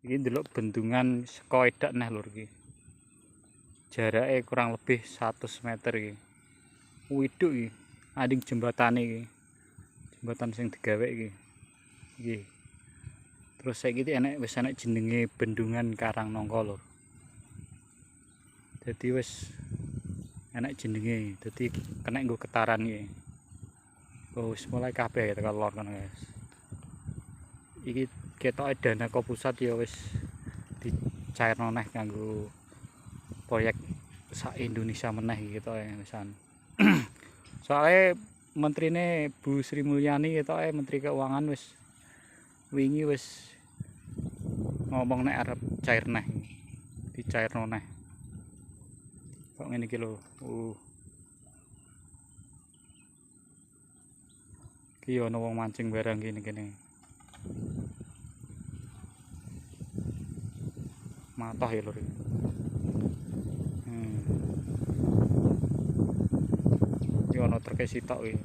Iki ndelok bendungan saka edak neh lur iki. Jarake kurang lebih 100 meter iki. Widuk iki, anding jembatane iki. Jembatan sing digawe iki. Iki. Terus saiki wis enek jenenge Bendungan Karangnangka lur. Dadi wis enek jenenge, dadi kena nggo ketaran iki. Oh, wis mulai kabeh tekan lor kono, guys. Iki ketoke Danako Pusat ya wis dicairno neh kanggo proyek sak Indonesia meneh iki ketoke wisan. Soale menterine Bu Sri Mulyani ketoke Menteri Keuangan wis wingi wis ngomong nek arep cair neh. Dicairno neh. Kok ngene iki lho. Iki ana wong mancing barang kene. Matoh ya lur. Iki ana treke sitok iki.